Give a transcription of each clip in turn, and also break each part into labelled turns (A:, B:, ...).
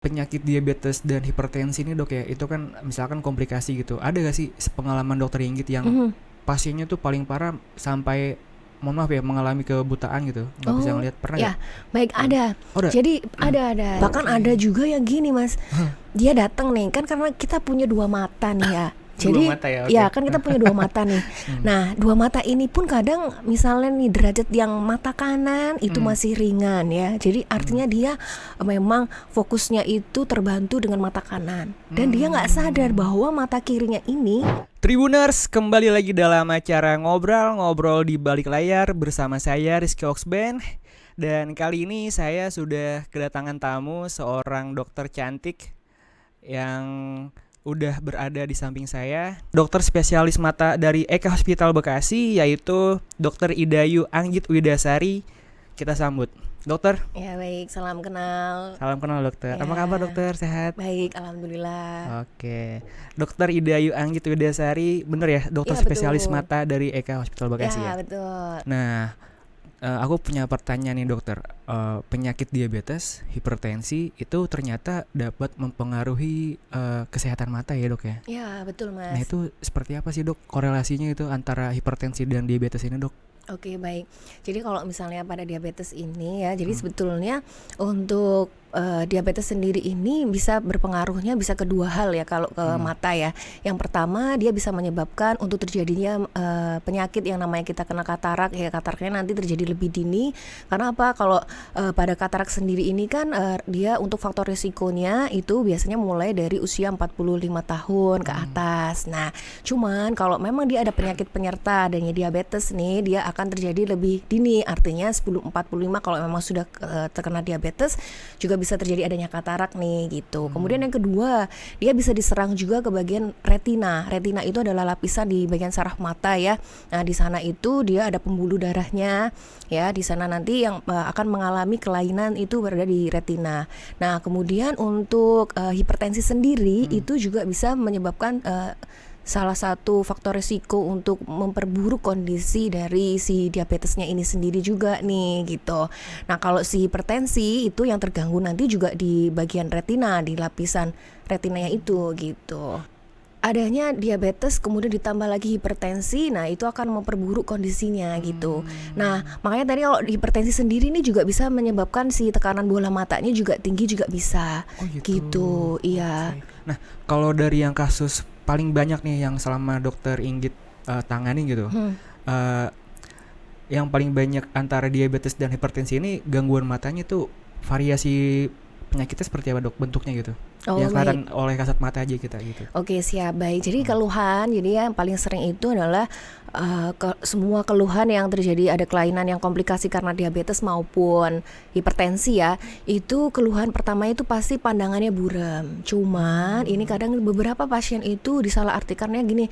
A: Penyakit diabetes dan hipertensi ini dok ya, itu kan misalkan komplikasi gitu. Ada gak sih pengalaman dokter Inggit yang
B: Mhm.
A: pasiennya tuh paling parah sampai mohon maaf ya mengalami kebutaan gitu, nggak bisa
B: Oh,
A: ngelihat, pernah nggak?
B: ya, baik
A: Ada.
B: ada.
A: Oh, ada.
B: Jadi ada. Bahkan ada
A: Oke.
B: juga yang gini, Mas.
A: Hah,
B: Dia datang nih, kan karena kita punya 2 mata nih ya.
A: dua
B: Jadi
A: mata ya,
B: ya
A: oke.
B: kan kita punya 2 mata nih.
A: Hmm.
B: Nah, 2 mata ini pun kadang misalnya nih derajat yang mata kanan itu
A: Hmm.
B: masih ringan ya. Jadi artinya dia memang fokusnya itu terbantu dengan mata kanan. Dan dia nggak sadar bahwa mata kirinya ini.
A: Tribuners, kembali lagi dalam acara ngobrol di balik layar bersama saya Rizky Oxben. Dan kali ini saya sudah kedatangan tamu, seorang dokter cantik yang udah berada di samping saya, dokter spesialis mata dari Eka Hospital Bekasi, yaitu Dokter Idayu Anggit Widasari. Kita sambut dokter.
B: Ya baik, salam kenal.
A: Salam kenal dokter. Apa
B: Ya,
A: kabar dokter, sehat?
B: baik, alhamdulillah.
A: Oke, Dokter Idayu Anggit Widasari, bener ya, dokter
B: Iya
A: spesialis
B: betul.
A: mata dari Eka Hospital Bekasi
B: Ya
A: ya.
B: betul.
A: Nah, aku punya pertanyaan nih dokter. Penyakit diabetes, hipertensi itu ternyata dapat mempengaruhi kesehatan mata ya dok ya.
B: Ya betul
A: Nah
B: Mas.
A: itu seperti apa sih dok korelasinya itu antara hipertensi dan diabetes ini dok?
B: Oke baik. Jadi kalau misalnya pada diabetes ini ya, jadi
A: Hmm.
B: sebetulnya untuk diabetes sendiri ini bisa berpengaruhnya bisa kedua hal ya kalau ke mata ya. Yang pertama dia bisa menyebabkan untuk terjadinya penyakit yang namanya kita kena katarak ya. Kataraknya nanti terjadi lebih dini. Karena apa? Kalau pada katarak sendiri ini kan dia untuk faktor risikonya itu biasanya mulai dari usia 45 tahun ke atas. Nah, cuman kalau memang dia ada penyakit penyerta adanya diabetes nih, dia akan terjadi lebih dini. Artinya 10-45 kalau memang sudah terkena diabetes juga bisa terjadi adanya katarak nih gitu. Kemudian yang kedua, dia bisa diserang juga ke bagian retina. Retina itu adalah lapisan di bagian saraf mata ya. Nah, di sana itu dia ada pembuluh darahnya ya. Di sana nanti yang akan mengalami kelainan itu berada di retina. Nah, kemudian untuk hipertensi sendiri itu juga bisa menyebabkan salah satu faktor risiko untuk memperburuk kondisi dari si diabetesnya ini sendiri juga nih gitu. Nah kalau si hipertensi itu yang terganggu nanti juga di bagian retina, di lapisan retinanya itu gitu. Adanya diabetes kemudian ditambah lagi hipertensi, nah itu akan memperburuk kondisinya gitu. Nah makanya tadi kalau hipertensi sendiri ini juga bisa menyebabkan si tekanan bola matanya juga tinggi juga bisa
A: Oh gitu.
B: gitu, iya.
A: Oke. Nah, kalau dari yang kasus paling banyak nih yang selama dokter Inggit tangani gitu, eh, yang paling banyak antara diabetes dan hipertensi ini gangguan matanya tuh variasi penyakitnya seperti apa dok bentuknya gitu?
B: Oh
A: Yang
B: baik.
A: kelihatan oleh kasat mata aja kita gitu.
B: Oke siap, baik. Jadi keluhan, jadi yang paling sering itu adalah semua keluhan yang terjadi ada kelainan yang komplikasi karena diabetes maupun hipertensi ya. Itu keluhan pertama itu pasti pandangannya buram. Cuman ini kadang beberapa pasien itu disalahartikannya gini,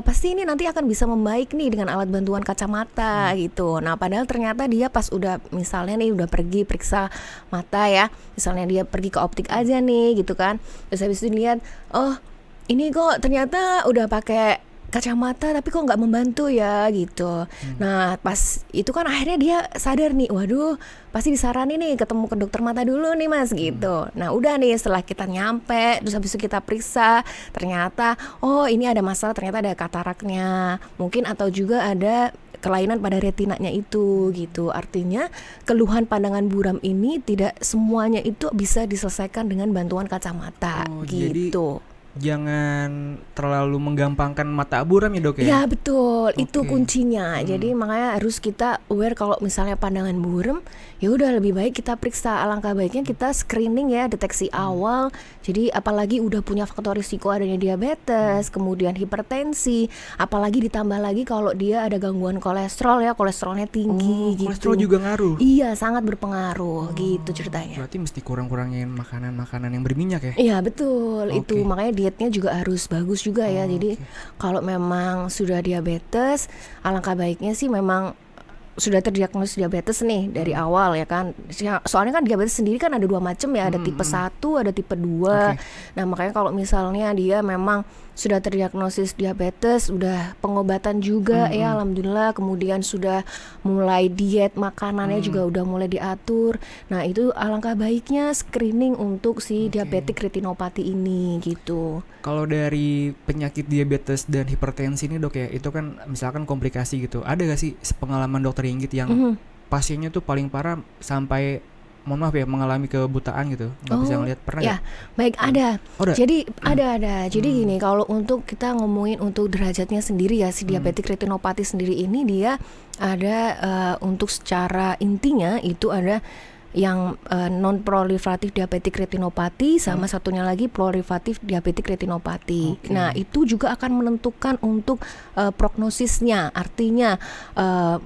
B: pasti ini nanti akan bisa membaik nih dengan alat bantuan kacamata gitu. Nah padahal ternyata dia pas udah misalnya nih udah pergi periksa mata ya, misalnya dia pergi ke optik aja nih gitu kan, terus habis itu dilihat, oh ini kok ternyata udah pakai kacamata tapi kok nggak membantu ya gitu. Nah pas itu kan akhirnya dia sadar nih, waduh pasti disaranin nih ketemu ke dokter mata dulu nih mas gitu. Nah udah nih setelah kita nyampe terus habis itu kita periksa, ternyata oh ini ada masalah, ternyata ada kataraknya mungkin atau juga ada kelainan pada retinanya itu gitu. Artinya keluhan pandangan buram ini tidak semuanya itu bisa diselesaikan dengan bantuan kacamata
A: Oh, jadi
B: gitu.
A: jangan terlalu menggampangkan mata buram ya dok
B: Ya
A: ya?
B: betul, itu
A: Oke.
B: kuncinya. Jadi makanya harus kita aware kalau misalnya pandangan buram, ya udah lebih baik kita periksa. Alangkah baiknya kita screening ya, deteksi awal. Jadi apalagi udah punya faktor risiko adanya diabetes, kemudian hipertensi, apalagi ditambah lagi kalau dia ada gangguan kolesterol ya, kolesterolnya tinggi
A: Oh, kolesterol
B: gitu.
A: juga ngaruh.
B: Iya, sangat berpengaruh gitu ceritanya.
A: Berarti mesti kurang-kurangin makanan-makanan yang berminyak ya?
B: Iya betul, itu
A: Oke.
B: makanya dietnya juga harus bagus juga ya. Jadi
A: Oke.
B: kalau memang sudah diabetes, alangkah baiknya sih memang sudah terdiagnosis diabetes nih dari awal ya kan. Soalnya kan diabetes sendiri kan ada 2 macam ya, ada tipe 1, ada tipe 2. Nah, makanya kalau misalnya dia memang sudah terdiagnosis diabetes, udah pengobatan juga ya alhamdulillah, kemudian sudah mulai diet makanannya juga udah mulai diatur. Nah, itu alangkah baiknya screening untuk si diabetik retinopati ini gitu.
A: Kalau dari penyakit diabetes dan hipertensi ini dok ya, itu kan misalkan komplikasi gitu, ada gak sih pengalaman dokter Inggit yang pasiennya tuh paling parah sampai mohon maaf ya mengalami kebutaan gitu, nggak bisa ngelihat, pernah
B: ya?
A: gak?
B: Baik, ada.
A: Ada?
B: Jadi ada. Jadi gini, kalau untuk kita ngomongin untuk derajatnya sendiri ya, si diabetik retinopati sendiri ini dia ada untuk secara intinya itu ada yang non proliferatif diabetik retinopati sama satunya lagi proliferatif diabetik retinopati. Nah, itu juga akan menentukan untuk prognosisnya. Artinya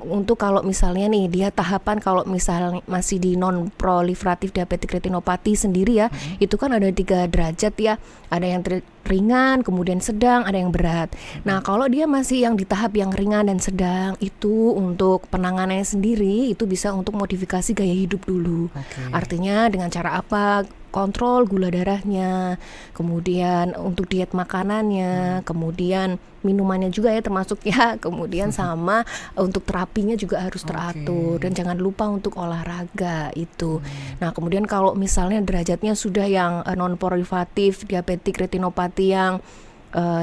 B: untuk kalau misalnya nih dia tahapan kalau misalnya masih di non proliferatif diabetik retinopati sendiri ya, itu kan ada 3 derajat ya. Ada yang ringan, kemudian sedang, ada yang berat. Nah, kalau dia masih yang di tahap yang ringan dan sedang, itu untuk penanganannya sendiri itu bisa untuk modifikasi gaya hidup dulu. Artinya dengan cara apa? Kontrol gula darahnya, kemudian untuk diet makanannya, kemudian minumannya juga ya termasuk ya, kemudian sama untuk terapinya juga harus teratur, dan jangan lupa untuk olahraga itu. Nah, kemudian kalau misalnya derajatnya sudah yang non proliferatif diabetik retinopati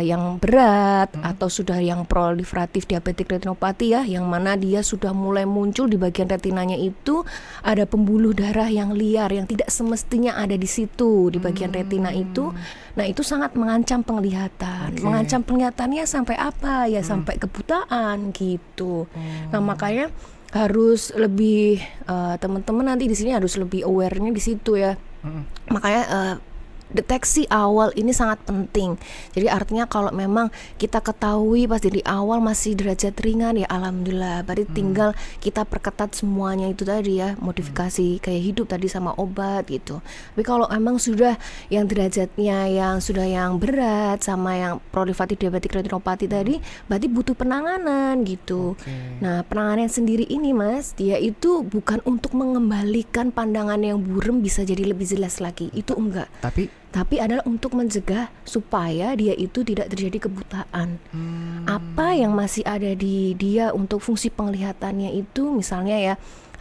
B: yang berat atau sudah yang proliferatif diabetik retinopati ya, yang mana dia sudah mulai muncul di bagian retinanya itu ada pembuluh darah yang liar yang tidak semestinya ada di situ di bagian retina itu. Nah, itu sangat mengancam penglihatan. Mengancam penglihatannya sampai apa ya? Sampai kebutaan gitu. Nah, makanya harus lebih teman-teman nanti di sini harus lebih awarenya di situ ya. Makanya deteksi awal ini sangat penting. Jadi artinya kalau memang kita ketahui pas dari awal masih derajat ringan ya alhamdulillah, berarti tinggal kita perketat semuanya itu tadi ya, modifikasi kayak hidup tadi sama obat gitu. Tapi kalau emang sudah yang derajatnya yang sudah yang berat sama yang proliferatif diabetik retinopati tadi, berarti butuh penanganan gitu. Nah, penanganan sendiri ini Mas, dia itu bukan untuk mengembalikan pandangan yang buram bisa jadi lebih jelas lagi. Itu enggak. Tapi adalah untuk mencegah supaya dia itu tidak terjadi kebutaan. Apa yang masih ada di dia untuk fungsi penglihatannya itu misalnya ya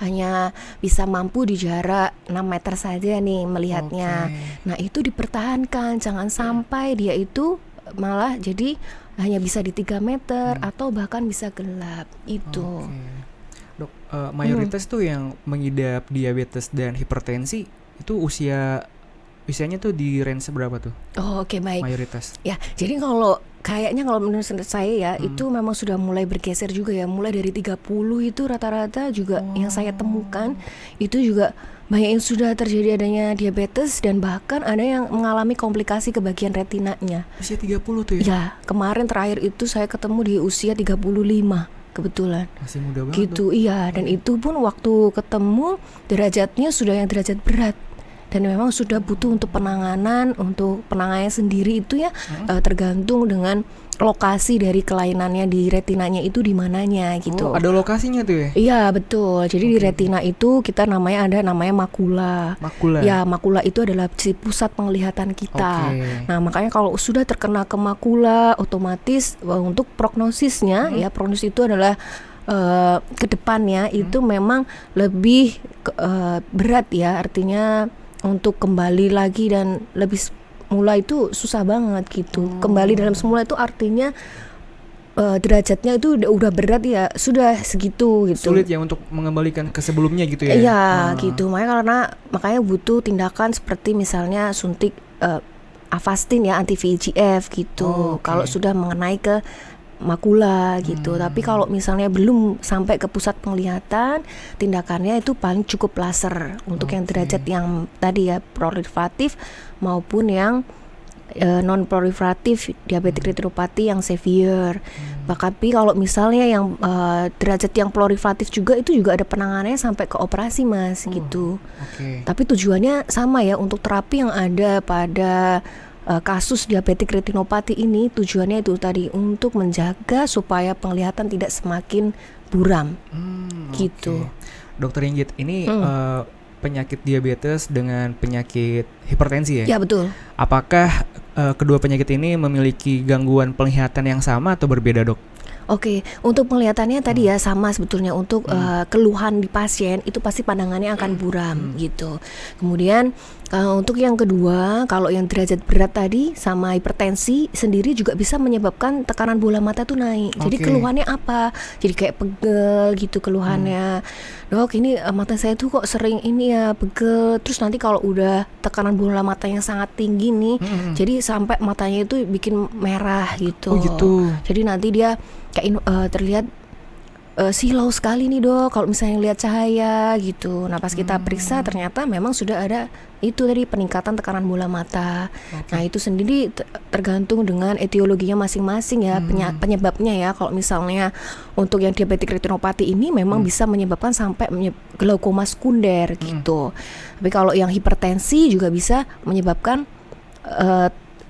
B: hanya bisa mampu di jarak 6 meter saja nih melihatnya. Nah, itu dipertahankan, jangan sampai dia itu malah jadi hanya bisa di 3 meter atau bahkan bisa gelap itu.
A: Dok, mayoritas tuh yang mengidap diabetes dan hipertensi itu usianya tuh di range berapa tuh?
B: Baik.
A: Mayoritas.
B: Ya, jadi kalau menurut saya ya itu memang sudah mulai bergeser juga ya. Mulai dari 30 itu rata-rata juga yang saya temukan itu juga banyak yang sudah terjadi adanya diabetes dan bahkan ada yang mengalami komplikasi ke bagian retinanya.
A: Usia 30 tuh ya?
B: Ya, kemarin terakhir itu saya ketemu di usia 35. Kebetulan
A: masih muda banget
B: gitu. Iya, dan itu pun waktu ketemu derajatnya sudah yang derajat berat. Dan memang sudah butuh untuk penanganannya sendiri itu ya tergantung dengan lokasi dari kelainannya di retinanya itu di mananya gitu.
A: Ada lokasinya tuh ya?
B: Iya, betul. Jadi di retina itu kita namanya makula. Ya, makula itu adalah si pusat penglihatan kita. Nah, makanya kalau sudah terkena ke makula otomatis untuk prognosisnya ya, prognosis itu adalah ke depannya itu memang lebih berat ya, artinya untuk kembali lagi dan lebih semula itu susah banget gitu. Kembali dalam semula itu artinya derajatnya itu udah berat ya, sudah segitu gitu.
A: Sulit ya untuk mengembalikan ke sebelumnya gitu ya.
B: Iya, gitu. Makanya butuh tindakan seperti misalnya suntik Avastin ya, anti VEGF gitu. Kalau sudah mengenai ke makula gitu. Tapi kalau misalnya belum sampai ke pusat penglihatan, tindakannya itu paling cukup laser untuk yang derajat yang tadi ya proliferatif maupun yang non proliferatif diabetik retinopati yang severe. Tapi kalau misalnya yang derajat yang proliferatif juga itu juga ada penanganannya sampai ke operasi Mas gitu. Tapi tujuannya sama ya, untuk terapi yang ada pada kasus diabetik retinopati ini tujuannya itu tadi untuk menjaga supaya penglihatan tidak semakin buram gitu.
A: Oke. Dokter Inggit, ini
B: Hmm.
A: penyakit diabetes dengan penyakit hipertensi ya?
B: Ya betul.
A: Apakah kedua penyakit ini memiliki gangguan penglihatan yang sama atau berbeda, Dok?
B: Oke, untuk penglihatannya tadi ya sama sebetulnya untuk keluhan di pasien itu pasti pandangannya akan buram gitu. Kemudian untuk yang kedua, kalau yang derajat berat tadi sama hipertensi sendiri juga bisa menyebabkan tekanan bola mata tuh naik. Jadi
A: Oke.
B: keluhannya apa? Jadi kayak pegel gitu keluhannya. Dok, ini mata saya tuh kok sering ini ya pegel. Terus nanti kalau udah tekanan bola matanya sangat tinggi nih, jadi sampai matanya itu bikin merah gitu.
A: Oh gitu.
B: Jadi nanti dia kayak terlihat silau sekali nih dok kalau misalnya lihat cahaya gitu. Nah pas kita periksa ternyata memang sudah ada itu tadi peningkatan tekanan bola mata. Nah itu sendiri tergantung dengan etiologinya masing-masing ya, penyebabnya ya. Kalau misalnya untuk yang diabetik retinopati ini memang bisa menyebabkan sampai glaukoma sekunder gitu. Tapi kalau yang hipertensi juga bisa menyebabkan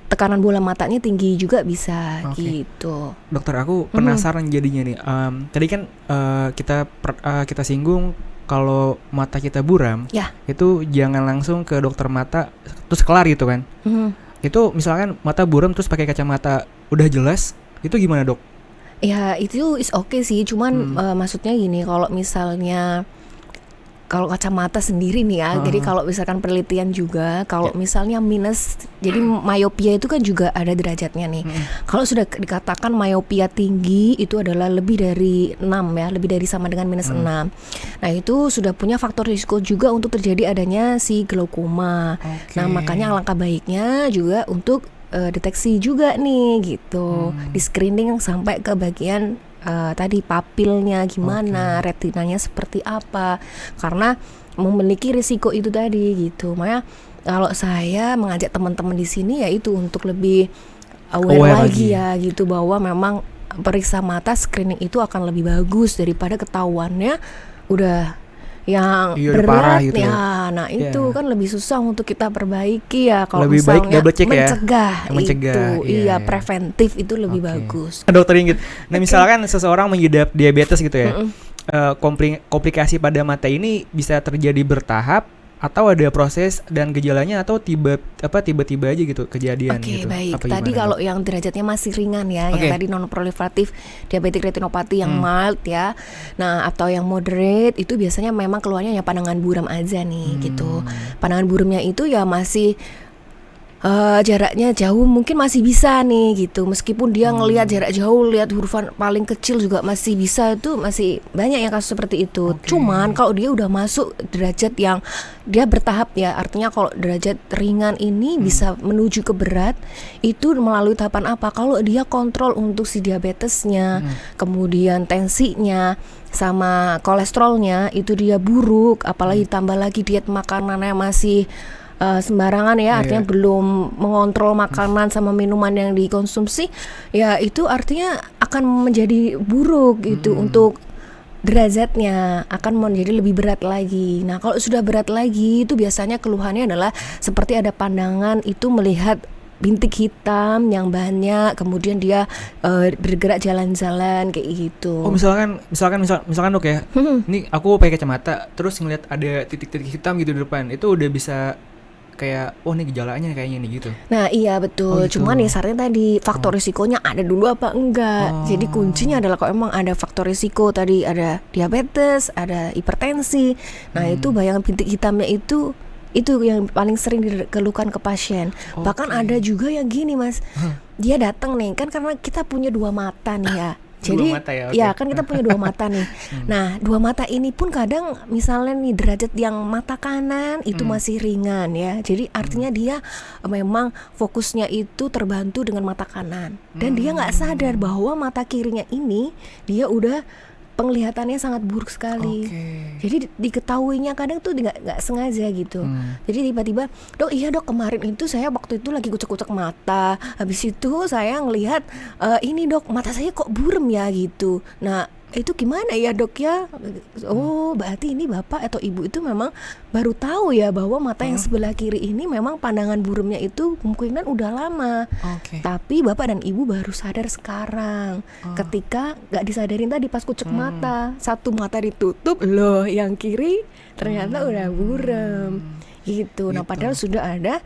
B: tekanan bola matanya tinggi juga bisa gitu.
A: Dokter, aku penasaran jadinya nih. Tadi kan kita singgung kalau mata kita buram,
B: Ya.
A: itu jangan langsung ke dokter mata terus kelar gitu kan? Itu misalkan mata buram terus pakai kacamata udah jelas, itu gimana dok?
B: Ya itu is oke sih, cuman maksudnya gini, kalau misalnya kalau kacamata sendiri nih ya, jadi kalau misalkan penelitian juga, kalau misalnya minus, jadi myopia itu kan juga ada derajatnya nih. Kalau sudah dikatakan myopia tinggi itu adalah lebih dari 6 ya, lebih dari sama dengan minus 6. Nah itu sudah punya faktor risiko juga untuk terjadi adanya si glaukoma. Nah makanya alangkah baiknya juga untuk deteksi juga nih gitu, di screening sampai ke bagian tadi papilnya gimana, retinanya seperti apa, karena memiliki risiko itu tadi gitu. Makanya kalau saya mengajak teman-teman di sini ya itu untuk lebih aware lagi ya gitu, bahwa memang periksa mata screening itu akan lebih bagus daripada ketahuannya udah yang berat
A: parah gitu
B: ya. Nah itu kan lebih susah untuk kita perbaiki ya. Kalau
A: lebih baik
B: misalnya
A: double check
B: mencegah,
A: mencegah
B: itu
A: iya.
B: preventif itu lebih bagus.
A: Dokter Inggit, nah misalkan seseorang mengidap diabetes gitu ya, komplikasi pada mata ini bisa terjadi bertahap atau ada proses dan gejalanya, atau tiba-tiba aja gitu kejadian gitu.
B: Baik. Tadi kalau yang derajatnya masih ringan ya, yang tadi non proliferatif diabetik retinopati yang mild ya. Nah, atau yang moderate itu biasanya memang keluarnya ya pandangan buram aja nih gitu. Pandangan buramnya itu ya masih jaraknya jauh mungkin masih bisa nih gitu, meskipun dia ngelihat jarak jauh, lihat huruf paling kecil juga masih bisa, itu masih banyak yang kasus seperti itu. Cuman kalau dia udah masuk derajat yang dia bertahap ya, artinya kalau derajat ringan ini bisa menuju ke berat, itu melalui tahapan apa? Kalau dia kontrol untuk si diabetesnya, kemudian tensinya sama kolesterolnya itu dia buruk, apalagi tambah lagi diet makanannya masih sembarangan ya, artinya belum mengontrol makanan sama minuman yang dikonsumsi, ya itu artinya akan menjadi buruk gitu, untuk derajatnya akan menjadi lebih berat lagi. Nah kalau sudah berat lagi itu biasanya keluhannya adalah seperti ada pandangan itu melihat bintik hitam yang banyak, kemudian dia bergerak jalan-jalan kayak gitu.
A: Oh misalkan dok ya, ini aku pakai kacamata terus ngeliat ada titik-titik hitam gitu di depan, itu udah bisa kayak ini gejalanya kayaknya nih gitu.
B: Nah iya betul, cuman ya sarannya tadi faktor risikonya ada dulu apa enggak. Jadi kuncinya adalah kalau emang ada faktor risiko tadi, ada diabetes, ada hipertensi, nah itu bayangan bintik hitamnya itu yang paling sering dikeluhkan ke pasien. Bahkan ada juga yang gini mas, dia datang nih kan karena kita punya dua mata nih ya. Jadi ya kan kita punya dua mata nih. Nah dua mata ini pun kadang misalnya nih derajat yang mata kanan itu masih ringan ya. Jadi artinya dia memang fokusnya itu terbantu dengan mata kanan, dan dia nggak sadar bahwa mata kirinya ini dia udah penglihatannya sangat buruk sekali. Jadi diketahuinya kadang tuh nggak sengaja gitu. Jadi tiba-tiba, dok iya dok kemarin itu saya waktu itu lagi kucek-kucek mata, habis itu saya ngelihat ini dok mata saya kok burem ya gitu. Nah itu gimana ya dok ya? Oh berarti ini bapak atau ibu itu memang baru tahu ya bahwa mata yang sebelah kiri ini memang pandangan buremnya itu kemungkinan udah lama.
A: Oke.
B: Tapi bapak dan ibu baru sadar sekarang ketika nggak disadarin tadi pas kucek mata, satu mata ditutup, loh yang kiri ternyata udah burem gitu. Nah padahal sudah ada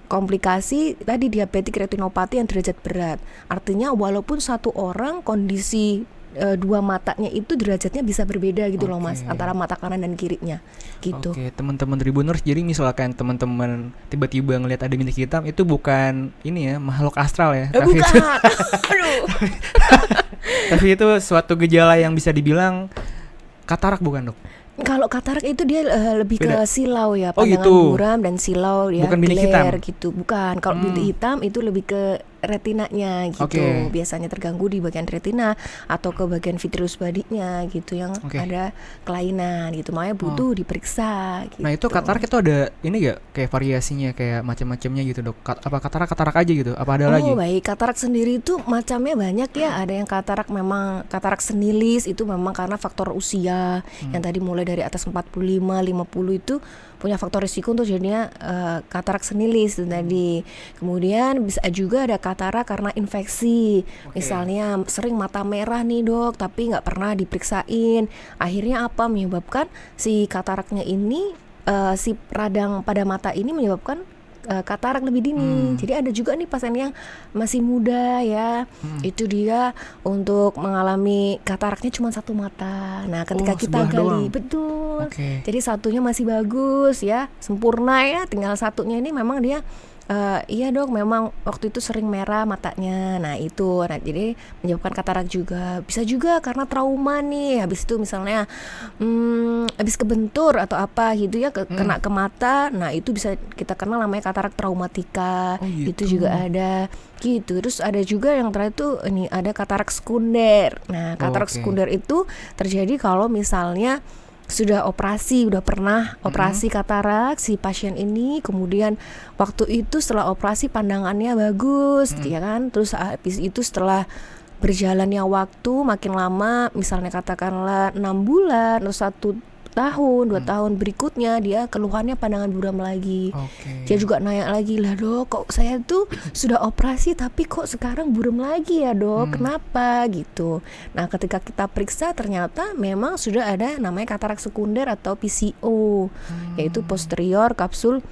B: komplikasi tadi diabetik retinopati yang derajat berat. Artinya walaupun satu orang kondisi dua matanya itu derajatnya bisa berbeda gitu loh mas, antara mata kanan dan kirinya gitu.
A: Oke, teman-teman Tribuners, jadi misalkan teman-teman tiba-tiba ngelihat ada bintik hitam, itu bukan ini ya makhluk astral ya, tapi
B: Bukan.
A: itu,
B: Aduh.
A: tapi itu suatu gejala yang bisa dibilang katarak bukan dok?
B: Kalau katarak itu dia lebih
A: Beda.
B: ke silau ya,
A: Oh,
B: pandangan
A: gitu.
B: buram dan silau ya,
A: Bukan bintik
B: glare
A: hitam?
B: gitu. Bukan. Kalau bintik hitam itu lebih ke retinanya gitu.
A: Oke.
B: Biasanya terganggu di bagian retina atau ke bagian vitreous body-nya gitu yang
A: Oke.
B: ada kelainan gitu. Makanya butuh diperiksa gitu.
A: Nah itu katarak itu ada ini gak kayak variasinya kayak macam-macamnya gitu dok? Apa katarak aja gitu? Apa ada lagi?
B: Oh baik, katarak sendiri itu macamnya banyak ya. Ada yang katarak memang katarak senilis, itu memang karena faktor usia yang tadi mulai dari atas 45, 50 itu punya faktor risiko untuk jadinya katarak senilis itu tadi. Kemudian bisa juga ada katarak karena infeksi. Misalnya sering mata merah nih dok, tapi nggak pernah diperiksain. Akhirnya apa menyebabkan si kataraknya ini si radang pada mata ini menyebabkan katarak lebih dini. Jadi ada juga nih pasien yang masih muda ya, itu dia untuk mengalami kataraknya cuma satu mata. Nah ketika kita
A: sebelah
B: gali,
A: doang.
B: betul.
A: Oke.
B: Jadi satunya masih bagus ya, sempurna ya. Tinggal satunya ini memang dia iya dok, memang waktu itu sering merah matanya. Nah itu, nah jadi menyebabkan katarak juga. Bisa juga karena trauma nih. Habis itu misalnya habis kebentur atau apa gitu ya, kena ke mata. Nah itu bisa kita kenal namanya katarak traumatika.
A: Oh, gitu.
B: Itu juga ada gitu. Terus ada juga yang terakhir tuh ini ada katarak sekunder. Nah katarak
A: Oke.
B: sekunder itu terjadi kalau misalnya sudah pernah operasi katarak si pasien ini, kemudian waktu itu setelah operasi pandangannya bagus ya kan, terus habis itu setelah berjalannya waktu makin lama, misalnya katakanlah 6 bulan atau 1 tahun, 2 tahun berikutnya dia keluhannya pandangan buram lagi.
A: Oke.
B: Dia juga nanya lagi, lah dok kok saya tuh sudah operasi tapi kok sekarang buram lagi ya dok, kenapa gitu. Nah ketika kita periksa ternyata memang sudah ada namanya katarak sekunder atau PCO, yaitu posterior capsule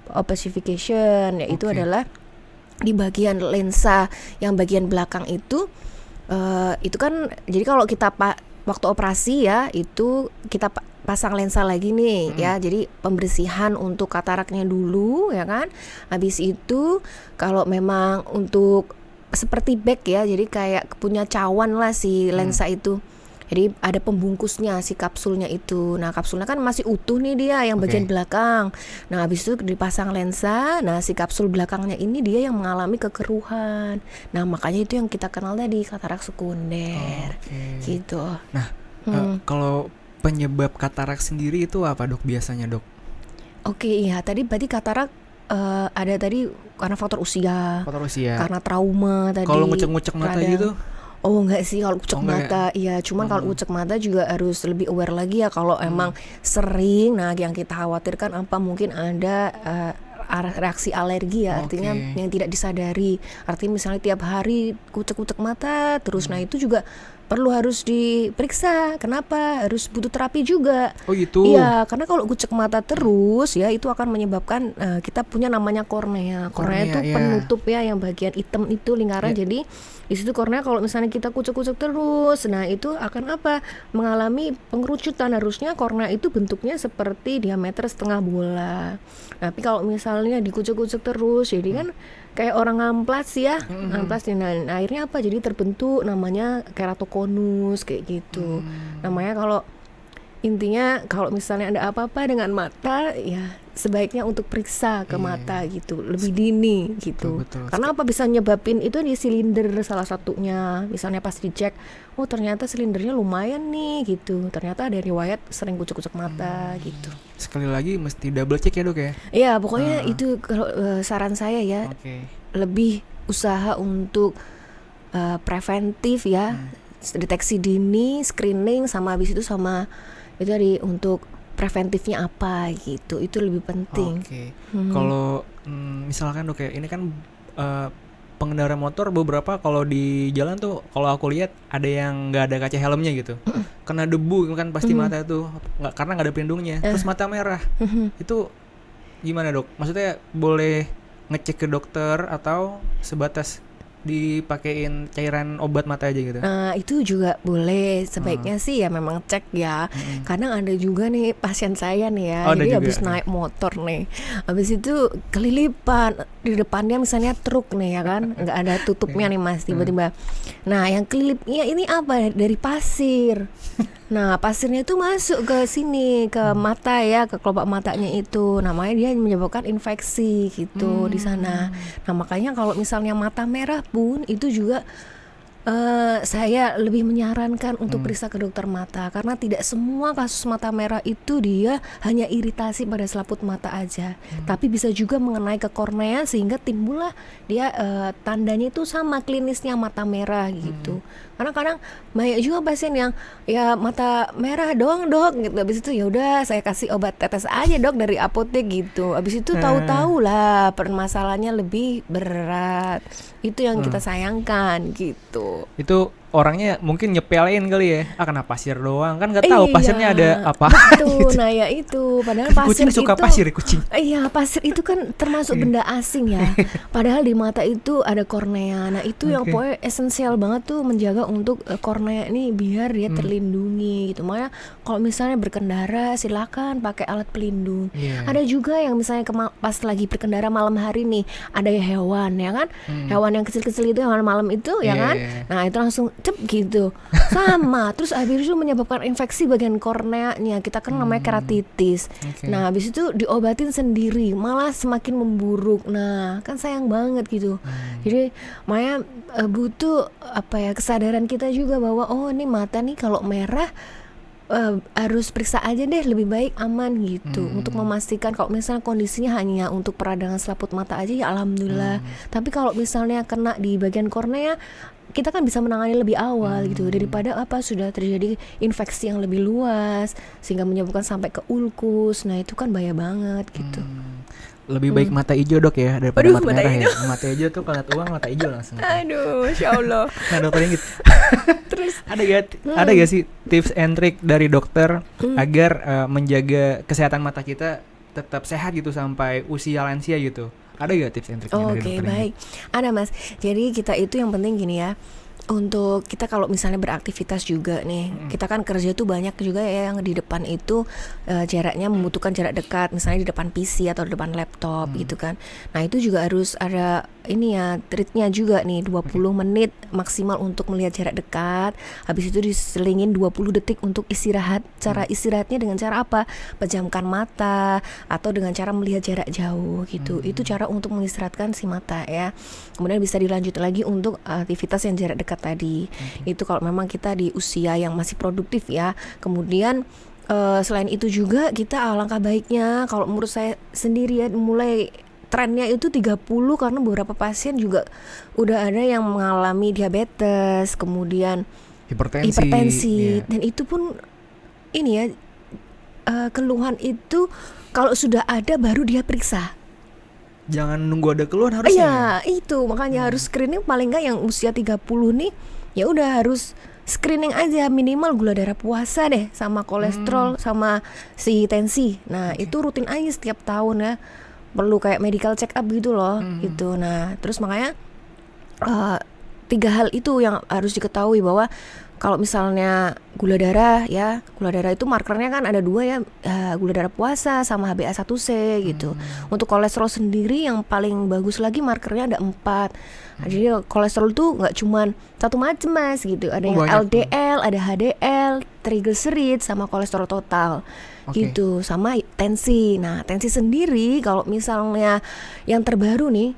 B: opacification, yaitu adalah di bagian lensa yang bagian belakang itu kan jadi kalau kita waktu operasi ya itu kita pasang lensa lagi nih ya, jadi pembersihan untuk kataraknya dulu ya kan. Habis itu kalau memang untuk seperti bag ya, jadi kayak punya cawan lah si lensa itu. Jadi ada pembungkusnya si kapsulnya itu. Nah kapsulnya kan masih utuh nih dia yang bagian belakang. Nah habis itu dipasang lensa. Nah si kapsul belakangnya ini dia yang mengalami kekeruhan. Nah makanya itu yang kita kenal tadi katarak sekunder. Gitu.
A: Nah kalau penyebab katarak sendiri itu apa dok biasanya dok?
B: Oke iya, tadi berarti katarak ada tadi karena faktor usia.
A: Faktor usia.
B: Karena trauma tadi.
A: Kalau ngucek-ngucek mata
B: radang.
A: gitu?
B: Oh enggak sih kalau ucek mata, iya cuman kalau ucek mata juga harus lebih aware lagi ya kalau emang sering. Nah yang kita khawatirkan apa mungkin ada reaksi alergi ya, artinya yang tidak disadari. Artinya misalnya tiap hari kucek-kucek mata terus, nah itu juga perlu harus diperiksa. Kenapa? Harus butuh terapi juga.
A: Oh gitu.
B: Iya, karena kalau kucek mata terus ya itu akan menyebabkan kita punya namanya kornea. Kornea itu penutup ya yang bagian hitam itu lingkaran. Jadi di situ kornea kalau misalnya kita kucek-kucek terus, nah itu akan apa? Mengalami pengerucutan. Harusnya kornea itu bentuknya seperti diameter setengah bola. Tapi kalau misalnya dikucek-kucek terus, jadi kan kayak orang ngamplas ya, ngamplas. Nah, akhirnya apa? Jadi terbentuk namanya keratokonus kayak gitu. Namanya kalau intinya kalau misalnya ada apa-apa dengan mata ya sebaiknya untuk periksa ke mata gitu, lebih dini gitu.
A: Betul.
B: Karena apa bisa nyebabin itu di silinder salah satunya. Misalnya pas dicek, oh ternyata silindernya lumayan nih gitu. Ternyata ada riwayat sering kucek-kucek mata gitu.
A: Sekali lagi mesti double check ya dok ya.
B: Iya pokoknya itu kalau saran saya ya lebih usaha untuk preventif ya. deteksi dini, screening, sama habis itu sama itu tadi untuk preventifnya apa gitu. Itu lebih penting.
A: Oke. Kalau misalkan Dok ya, ini kan pengendara motor beberapa kalau di jalan tuh kalau aku lihat ada yang nggak ada kaca helmnya gitu, kena debu kan pasti mata tuh nggak, karena nggak ada pelindungnya, terus mata merah. Itu gimana Dok? Maksudnya boleh ngecek ke dokter atau sebatas dipakein cairan obat mata aja gitu?
B: Nah itu juga boleh, sebaiknya sih ya memang cek ya. Kadang ada juga nih pasien saya nih ya,
A: Oh, ada
B: jadi
A: juga.
B: habis naik motor nih, habis itu kelilipan di depannya misalnya truk nih ya kan, nggak ada tutupnya nih Mas, tiba-tiba. Nah yang kelilipnya ini apa? Dari pasir. Nah pasirnya itu masuk ke sini, ke mata ya, ke kelopak matanya itu. Namanya dia menyebabkan infeksi gitu di sana. Nah makanya kalau misalnya mata merah pun itu juga saya lebih menyarankan untuk periksa ke dokter mata, karena tidak semua kasus mata merah itu dia hanya iritasi pada selaput mata aja, tapi bisa juga mengenai ke kornea sehingga timbullah dia tandanya itu sama klinisnya mata merah gitu. Karena kadang banyak juga pasien yang ya mata merah doang Dok gitu, habis itu ya udah saya kasih obat tetes aja Dok dari apotek gitu, habis itu tahu-tahu lah permasalahannya lebih berat. Itu yang kita sayangkan gitu.
A: Itu orangnya mungkin nyepelein kali ya, kena pasir doang kan, nggak tahu
B: Iya,
A: pasirnya ada apa.
B: betul. Nah ya itu, padahal
A: Kan
B: pasir
A: kucing suka
B: itu
A: pasir, kucing.
B: iya, pasir itu kan termasuk benda asing ya. Padahal di mata itu ada kornea. Nah itu yang
A: Oke.
B: pokoknya esensial banget tuh, menjaga untuk kornea ini biar dia terlindungi gitu. Makanya kalau misalnya berkendara silakan pakai alat pelindung.
A: Iya.
B: Ada juga yang misalnya pas lagi berkendara malam hari nih, ada hewan ya kan, hewan yang kecil-kecil itu, hewan malam itu ya
A: Iya,
B: kan.
A: iya, iya.
B: Nah itu langsung cep gitu sama. Terus habis itu menyebabkan infeksi bagian korneanya, kita kan namanya keratitis.
A: Oke.
B: Nah habis itu diobatin sendiri malah semakin memburuk. Nah kan sayang banget gitu. Jadi makanya butuh apa ya, kesadaran kita juga bahwa oh ini mata nih kalau merah harus periksa aja deh, lebih baik aman gitu, untuk memastikan kalau misalnya kondisinya hanya untuk peradangan selaput mata aja ya alhamdulillah. Tapi kalau misalnya kena di bagian kornea, kita kan bisa menangani lebih awal gitu, daripada apa sudah terjadi infeksi yang lebih luas sehingga menyebabkan sampai ke ulkus. Nah itu kan bahaya banget gitu.
A: Lebih baik mata hijau Dok ya daripada
B: Aduh,
A: mata
B: mata
A: merah
B: hijau.
A: ya. Mata hijau tuh kalau lihat uang mata hijau langsung.
B: Aduh, Masya Allah.
A: Nah dokter Inggit,
B: Terus
A: ada gak sih tips and trick dari dokter agar menjaga kesehatan mata kita tetap sehat gitu sampai usia lansia gitu? Ada gak tips and tricknya dari
B: oke,
A: dokter Inggit?
B: baik. Ada Mas. Jadi kita itu yang penting gini ya. Untuk kita kalau misalnya beraktivitas juga nih, kita kan kerja tuh banyak juga ya yang di depan itu jaraknya membutuhkan jarak dekat, misalnya di depan PC atau di depan laptop gitu kan. Nah itu juga harus ada ini ya, treatnya juga nih, 20 menit maksimal untuk melihat jarak dekat. Habis itu diselingin 20 detik untuk istirahat. Cara istirahatnya dengan cara apa? Pejamkan mata atau dengan cara melihat jarak jauh gitu. Itu cara untuk mengistirahatkan si mata ya. Kemudian bisa dilanjut lagi untuk aktivitas yang jarak dekat tadi. Itu kalau memang kita di usia yang masih produktif ya. Kemudian selain itu juga kita alangkah baiknya, kalau menurut saya sendiri ya, mulai trennya itu 30, karena beberapa pasien juga udah ada yang mengalami diabetes, kemudian hipertensi.
A: Iya.
B: Dan itu pun ini ya, keluhan itu kalau sudah ada baru dia periksa.
A: Jangan nunggu ada keluhan harusnya.
B: Iya, itu makanya harus screening paling nggak yang usia 30 nih, ya udah harus screening aja, minimal gula darah puasa deh, sama kolesterol, sama si tensi. Nah, itu rutin aja setiap tahun ya. Perlu kayak medical check up gitu loh, gitu. Nah, terus makanya 3 hal itu yang harus diketahui, bahwa kalau misalnya gula darah ya, gula darah itu markernya kan ada 2 ya, gula darah puasa sama HbA1c gitu. Untuk kolesterol sendiri yang paling bagus lagi markernya ada 4. Jadi kolesterol tuh nggak cuman satu macam Mas gitu, ada yang
A: banyak.
B: LDL, ada HDL, triglycerid sama kolesterol total.
A: Oke.
B: Gitu, sama tensi. Nah, tensi sendiri kalau misalnya yang terbaru nih,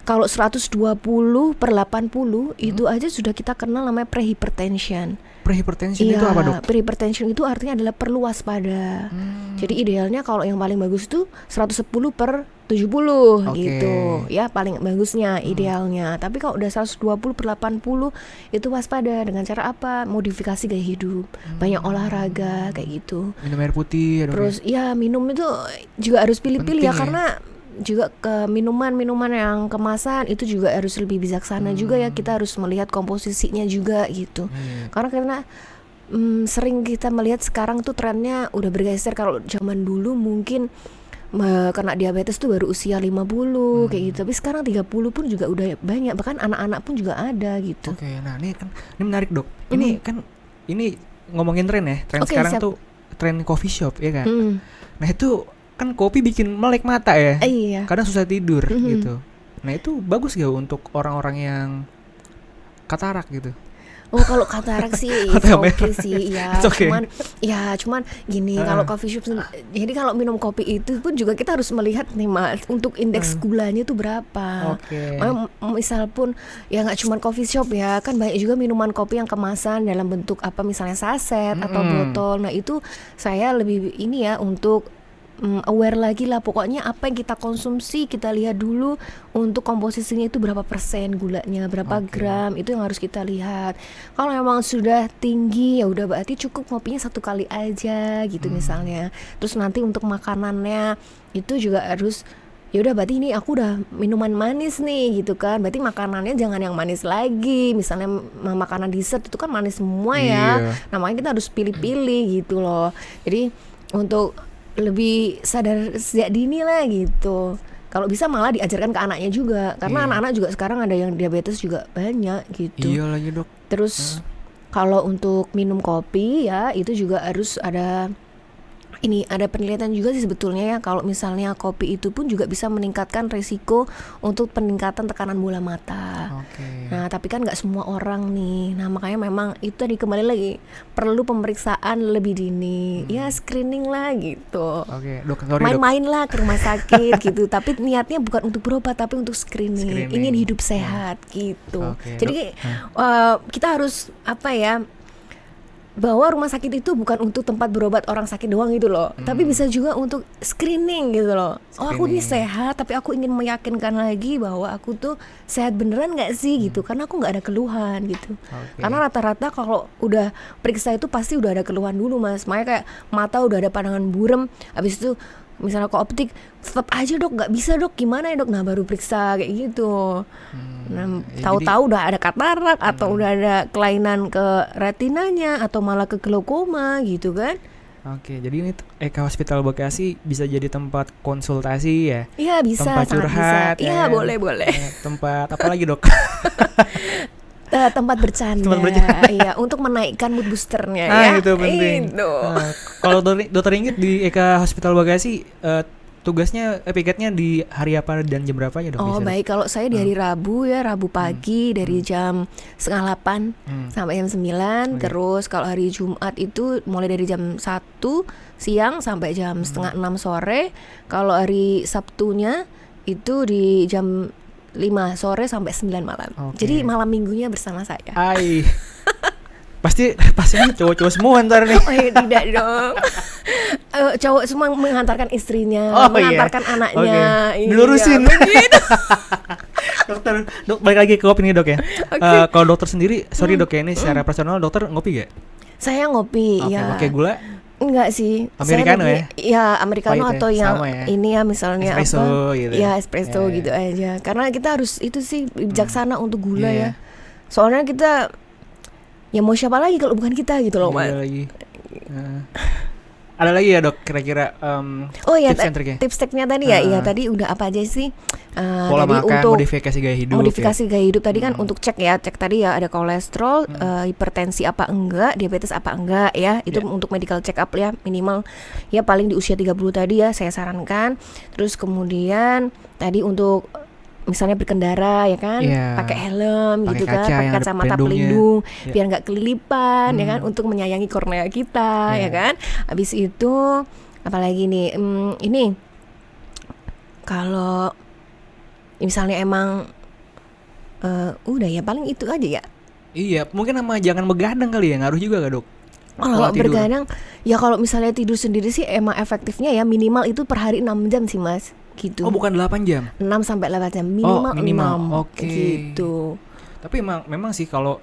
B: kalau 120/80 itu aja sudah kita kenal namanya prehypertension.
A: Prehypertension itu apa Dok?
B: Prehypertension itu artinya adalah perlu waspada. Jadi idealnya kalau yang paling bagus itu 110/80 70
A: Oke.
B: gitu ya, paling bagusnya idealnya. Tapi kalau udah 120/80 itu waspada. Dengan cara apa? Modifikasi gaya hidup, banyak olahraga kayak gitu.
A: Minum air putih ya, Dok, ya?
B: Terus ya minum itu juga harus pilih-pilih
A: Penting
B: ya,
A: ya.
B: karena juga ke minuman yang kemasan itu juga harus lebih bijaksana juga ya. Kita harus melihat komposisinya juga gitu.
A: Iya.
B: Karena sering kita melihat sekarang tuh trennya udah bergeser. Kalau zaman dulu mungkin kena diabetes tuh baru usia 50 kayak gitu. Tapi sekarang 30 pun juga udah banyak, bahkan anak-anak pun juga ada gitu.
A: Oke, nah ini menarik, Dok. Ini kan ini ngomongin tren ya. Tren
B: Oke,
A: sekarang
B: siap.
A: tuh tren coffee shop ya kan.
B: Mm.
A: Nah itu kan kopi bikin melek mata ya.
B: Iya.
A: Kadang susah tidur
B: Mhm.
A: gitu. Nah itu bagus gak untuk orang-orang yang katarak gitu?
B: Oh, kalau katarak sih
A: Atau yang
B: oke
A: merah.
B: sih ya.
A: It's okay.
B: Cuman gini, kalau coffee shop jadi kalau minum kopi itu pun juga kita harus melihat nih Mas, untuk indeks gulanya itu berapa.
A: Oke.
B: Misal pun ya nggak cuman coffee shop ya, kan banyak juga minuman kopi yang kemasan dalam bentuk apa, misalnya saset atau botol. Nah itu saya lebih ini ya, untuk aware lagi lah. Pokoknya apa yang kita konsumsi kita lihat dulu untuk komposisinya itu berapa persen gulanya, berapa
A: Oke.
B: gram, itu yang harus kita lihat. Kalau memang sudah tinggi ya udah berarti cukup ngopinya 1 kali aja gitu misalnya. Terus nanti untuk makanannya itu juga harus, ya udah berarti ini aku udah minuman manis nih gitu kan, berarti makanannya jangan yang manis lagi. Misalnya makanan dessert itu kan manis semua ya.
A: Iya.
B: Nah makanya kita harus pilih-pilih gitu loh. Jadi untuk lebih sadar sejak dini lah gitu. Kalau bisa malah diajarkan ke anaknya juga, karena
A: Iya.
B: anak-anak juga sekarang ada yang diabetes juga banyak gitu.
A: Iya lagi, Dok.
B: Terus kalau untuk minum kopi ya itu juga harus ada penelitian juga sih sebetulnya ya. Kalau misalnya kopi itu pun juga bisa meningkatkan resiko untuk peningkatan tekanan bola mata.
A: Oke.
B: Nah tapi kan nggak semua orang nih. Nah makanya memang itu tadi kembali lagi perlu pemeriksaan lebih dini. Ya screening lah gitu.
A: Oke, Dok, sorry, Dok.
B: Main-main lah ke rumah sakit gitu. Tapi niatnya bukan untuk berobat, tapi untuk screening.
A: Screening.
B: Ingin hidup sehat gitu.
A: Oke,
B: Jadi kita harus apa ya, bahwa rumah sakit itu bukan untuk tempat berobat orang sakit doang gitu loh, tapi bisa juga untuk screening gitu loh. Oh aku ini
A: Screening.
B: sehat, tapi aku ingin meyakinkan lagi bahwa aku tuh sehat beneran nggak sih gitu, karena aku nggak ada keluhan gitu.
A: Oke.
B: Karena rata-rata kalau udah periksa itu pasti udah ada keluhan dulu Mas. Makanya kayak mata udah ada pandangan burem, habis itu misalnya ke optik, tetap aja dok nggak bisa dok, gimana ya dok, nah baru periksa kayak gitu. Nah tahu-tahu udah ada katarak atau udah ada kelainan ke retinanya atau malah ke glaukoma gitu kan.
A: Oke, jadi ini Eka Hospital Bekasi bisa jadi tempat konsultasi ya,
B: Iya bisa,
A: tempat
B: sangat
A: curhat,
B: bisa. Iya
A: kan?
B: boleh.
A: Tempat apa lagi, Dok?
B: Tempat bercanda.
A: Tempat bercanda.
B: Iya, untuk menaikkan mood boosternya
A: Ah,
B: ya.
A: itu penting.
B: Itu.
A: Nah, kalau Dokter Inggit di Eka Hospital Bekasi, tugasnya piketnya di hari apa dan jam berapa ya, Dok?
B: Oh
A: biasanya?
B: baik, kalau saya di hari Rabu ya, Rabu pagi dari jam 7:30 sampai jam 9.
A: Oke.
B: Terus kalau hari Jumat itu mulai dari jam 1 siang sampai jam 5:30 sore. Kalau hari Sabtunya itu di jam 5 sore sampai 9 malam.
A: Oke.
B: Jadi malam minggunya bersama saya.
A: Ai. Pastinya cowok-cowok semua ntar nih.
B: Oh iya, tidak dong. Cowok semua mengantarkan istrinya,
A: Oh, iya.
B: mengantarkan anaknya.
A: Oke.
B: Iya,
A: Dilurusin.
B: begitu.
A: Dok, balik lagi ke kopi nih, Dok ya.
B: Oke.
A: Kalau dokter sendiri, sorry Dok ya, ini secara personal dokter ngopi gak?
B: Saya ngopi
A: Oke,
B: ya.
A: pakai gula?
B: Enggak sih.
A: Americano
B: Saya lebih, ya americano
A: Pahit ya?
B: atau yang
A: Sama ya?
B: ini ya misalnya
A: Espresso
B: apa?
A: gitu.
B: Ya espresso
A: Ya, ya.
B: gitu aja. Karena kita harus itu sih bijaksana untuk gula
A: Iya.
B: ya. Soalnya kita ya mau siapa lagi kalau bukan kita gitu loh,
A: Iya
B: Mas.
A: lagi. Ada lagi ya, Dok, kira-kira
B: Oh ya,
A: tips and triknya?
B: tips teknya tadi ya. Iya, tadi udah apa aja sih?
A: Pola
B: Tadi
A: makan,
B: untuk
A: modifikasi gaya hidup.
B: modifikasi
A: ya?
B: gaya hidup tadi kan untuk cek ya, cek tadi ya ada kolesterol, hipertensi apa enggak, diabetes apa enggak ya. Itu
A: Ya.
B: untuk medical check up ya, minimal ya paling di usia 30 tadi ya saya sarankan. Terus kemudian tadi untuk misalnya berkendara ya kan,
A: Iya.
B: pakai helm
A: Pakai
B: gitu kan,
A: kaca
B: pakai
A: yang ada
B: kacamata
A: pelindungnya.
B: pelindung
A: Ya.
B: biar nggak kelilipan ya kan, untuk menyayangi kornea kita
A: Ya.
B: ya kan. Habis itu apalagi nih, ini kalau misalnya emang udah ya paling itu aja ya.
A: Iya, mungkin sama jangan begadang kali ya, ngaruh juga gak, Dok?
B: Kalau
A: Pola tidur.
B: bergadang ya, kalau misalnya tidur sendiri sih emang efektifnya ya minimal itu per hari 6 jam sih Mas. gitu.
A: Oh, bukan 8 jam.
B: 6 sampai 8 jam
A: Oh,
B: minimal,
A: minimal.
B: 6
A: Oke.
B: gitu.
A: Tapi memang sih kalau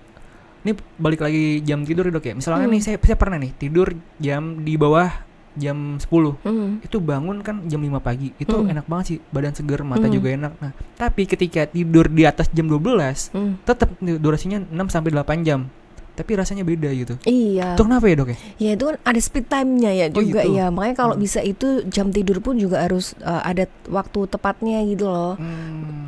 A: ini balik lagi jam tidur ya, Dok ya. Misalnya
B: Hmm.
A: nih saya pernah nih tidur jam di bawah jam 10. Itu bangun kan jam 5 pagi. Itu enak banget sih, badan seger, mata juga enak. Nah, tapi ketika tidur di atas jam 12, tetap durasinya 6 sampai 8 jam. Tapi rasanya beda gitu.
B: Iya.
A: Itu kenapa ya, Dok ya?
B: Ya itu kan ada speed time-nya ya
A: Oh,
B: juga
A: gitu.
B: ya. Makanya kalau bisa itu jam tidur pun juga harus ada waktu tepatnya gitu loh.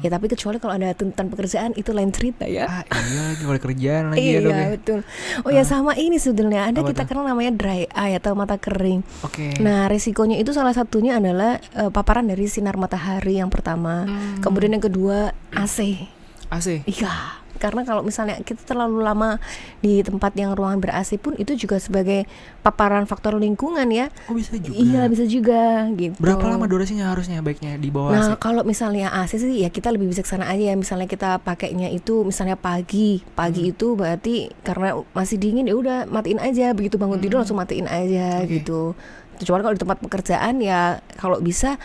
B: Ya tapi kecuali kalau ada tuntutan pekerjaan itu lain cerita ya.
A: Iya lagi kalau kerjaan lagi ya, Dok ya.
B: Iya betul. Oh ya sama ini sebetulnya ada
A: Apa
B: kita
A: tuh?
B: kenal namanya dry eye atau mata kering.
A: Oke.
B: Nah resikonya itu salah satunya adalah paparan dari sinar matahari yang pertama. Kemudian yang kedua AC.
A: AC.
B: Iya. Karena kalau misalnya kita terlalu lama di tempat yang ruangan ber-AC pun itu juga sebagai paparan faktor lingkungan ya.
A: Oh, bisa juga.
B: Iya bisa juga gitu.
A: Berapa lama durasinya harusnya baiknya di bawah
B: Nah
A: AC?
B: kalau misalnya AC sih ya kita lebih bijaksana aja ya. Misalnya kita pakainya itu misalnya pagi itu berarti karena masih dingin ya udah matiin aja. Begitu bangun tidur langsung matiin aja
A: Oke.
B: gitu. Kecuali kalau di tempat pekerjaan ya kalau bisa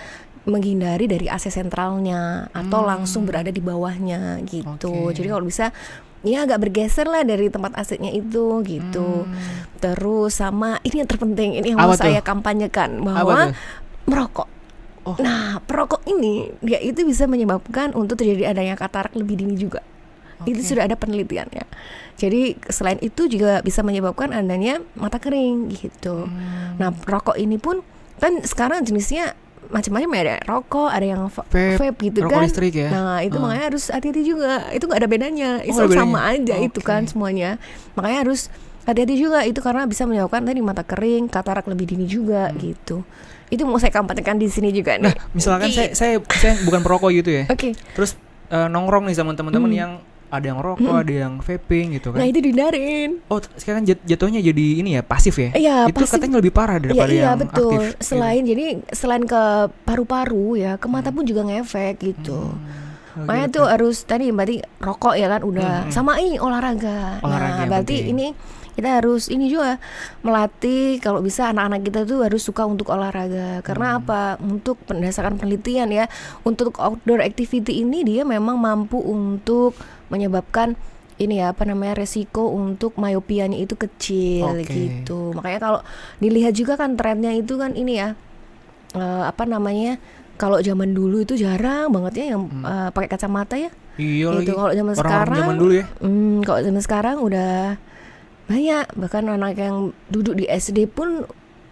B: menghindari dari AC sentralnya atau langsung berada di bawahnya gitu.
A: Oke.
B: Jadi kalau bisa ya agak bergeser lah dari tempat AC-nya itu gitu. Terus sama ini yang terpenting, ini yang mau
A: Apa tuh?
B: saya kampanyekan
A: Apa
B: bahwa
A: tuh?
B: merokok.
A: Oh.
B: Nah, perokok ini dia itu bisa menyebabkan untuk terjadi adanya katarak lebih dini juga. Itu
A: Oke.
B: sudah ada penelitiannya. Jadi selain itu juga bisa menyebabkan adanya mata kering gitu. Nah, rokok ini pun kan sekarang jenisnya macam-macam ya, ada rokok, ada yang vape gitu
A: rokok
B: kan.
A: listrik ya.
B: Nah, itu makanya harus hati-hati juga. Itu nggak ada bedanya. Itu
A: nggak ada
B: sama
A: bedanya.
B: aja itu
A: Oke.
B: kan semuanya. Makanya harus hati-hati juga itu karena bisa menyebabkan tadi mata kering, katarak lebih dini juga gitu. Itu mau saya kampanyekan di sini juga nih.
A: Misalkan saya bukan perokok gitu ya.
B: Oke.
A: Terus nongkrong nih sama teman-teman yang ada yang rokok, ada yang vaping gitu kan.
B: Nah, itu dihindarin.
A: Oh, sekarang jatuhnya jadi ini ya, pasif ya?
B: Iya,
A: Itu
B: pasif.
A: katanya lebih parah daripada
B: Iya
A: yang
B: betul.
A: aktif.
B: Selain jadi selain ke paru-paru ya, ke mata pun juga ngefek gitu. Makanya
A: gitu.
B: tuh harus tadi berarti rokok ya kan udah sama ini olahraga.
A: Olahraga
B: Nah,
A: yang
B: berarti
A: penting.
B: ini kita harus ini juga melatih kalau bisa anak-anak kita tuh harus suka untuk olahraga. Karena apa? Untuk berdasarkan penelitian ya, untuk outdoor activity ini dia memang mampu untuk menyebabkan ini ya apa namanya resiko untuk miopianya itu kecil
A: Oke.
B: gitu. Makanya kalau dilihat juga kan trennya itu kan ini ya apa namanya kalau zaman dulu itu jarang banget ya yang pakai kacamata ya.
A: Iya lagi.
B: Itu kalau zaman
A: Orang-orang
B: sekarang
A: zaman dulu ya.
B: kalau zaman sekarang udah banyak, bahkan anak yang duduk di SD pun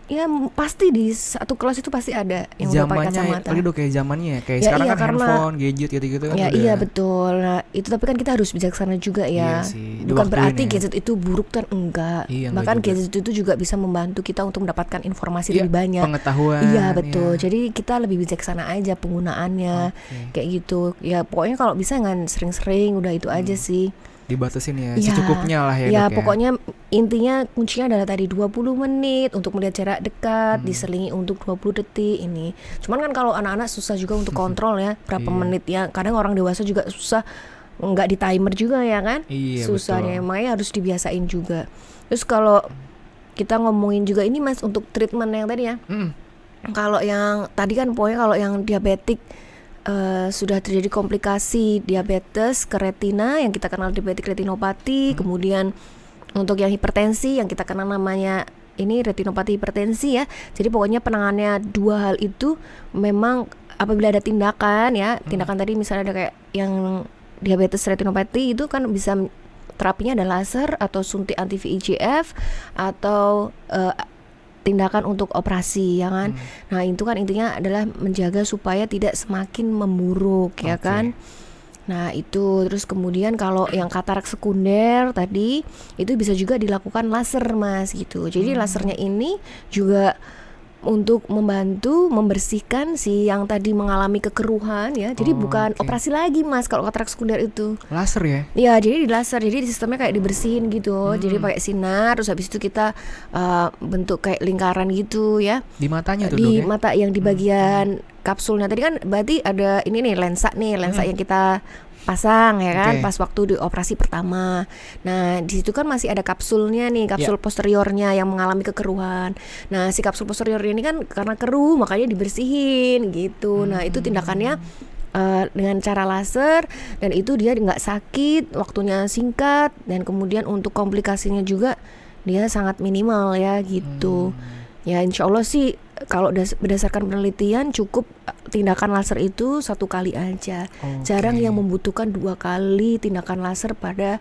B: ya pasti di satu kelas itu pasti ada yang udah pakai
A: Zamannya
B: kacamata.
A: lagi kayak zamannya kayak
B: Ya,
A: sekarang
B: iya,
A: kan
B: karena-
A: handphone, gadget gitu-gitu kan
B: Ya
A: udah.
B: iya betul. Nah, itu tapi kan kita harus bijaksana juga
A: Iya
B: ya.
A: sih,
B: Bukan
A: diwaktuin
B: berarti
A: ya.
B: gadget itu buruk kan enggak.
A: Iya, enggak
B: Bahkan
A: juga.
B: gadget itu juga bisa membantu kita untuk mendapatkan informasi
A: Iya,
B: lebih banyak.
A: pengetahuan.
B: Iya betul.
A: ya.
B: Jadi kita lebih bijaksana aja penggunaannya.
A: Oke.
B: Kayak gitu. Ya pokoknya kalau bisa jangan sering-sering, udah itu aja sih.
A: Dibatasin ya,
B: Iya.
A: secukupnya lah ya,
B: Ya
A: Dok,
B: pokoknya intinya kuncinya adalah tadi 20 menit untuk melihat jarak dekat, diselingi untuk 20 detik ini. Cuman kan kalau anak-anak susah juga untuk kontrol ya berapa
A: Iya.
B: menit ya. Kadang orang dewasa juga susah, nggak di timer juga ya kan.
A: Iya,
B: Susahnya
A: betul.
B: makanya harus dibiasain juga. Terus kalau kita ngomongin juga ini Mas untuk treatment yang tadi ya. Kalau yang tadi kan pokoknya kalau yang diabetik sudah terjadi komplikasi diabetes ke retina yang kita kenal diabetik retinopati, kemudian untuk yang hipertensi yang kita kenal namanya ini retinopati hipertensi ya. Jadi pokoknya penanganannya dua hal itu memang apabila ada tindakan ya, tindakan tadi misalnya ada kayak yang diabetes retinopati itu kan bisa terapinya ada laser atau suntik anti VEGF atau tindakan untuk operasi ya kan. Nah, itu kan intinya adalah menjaga supaya tidak semakin memburuk ya
A: Oke.
B: kan. Nah, itu terus kemudian kalau yang katarak sekunder tadi itu bisa juga dilakukan laser Mas gitu. Jadi lasernya ini juga untuk membantu membersihkan si yang tadi mengalami kekeruhan ya. Jadi bukan
A: Oke.
B: operasi lagi Mas kalau katarak sekunder itu.
A: Laser ya.
B: Ya, jadi di laser, jadi di sistemnya kayak dibersihin gitu. Jadi pakai sinar, terus habis itu kita bentuk kayak lingkaran gitu ya
A: Di matanya tuh,
B: di
A: Dok ya.
B: mata yang di bagian kapsulnya tadi kan berarti ada ini nih lensa yang kita pasang ya kan,
A: Oke.
B: pas waktu di operasi pertama. Nah di situ kan masih ada kapsulnya nih, kapsul posteriornya yang mengalami kekeruhan. Nah si kapsul posterior ini kan karena keruh makanya dibersihin gitu. Nah itu tindakannya dengan cara laser, dan itu dia nggak sakit, waktunya singkat, dan kemudian untuk komplikasinya juga dia sangat minimal ya gitu. Ya insya Allah sih kalau berdasarkan penelitian cukup tindakan laser itu 1 kali aja. Jarang yang membutuhkan 2 kali tindakan laser pada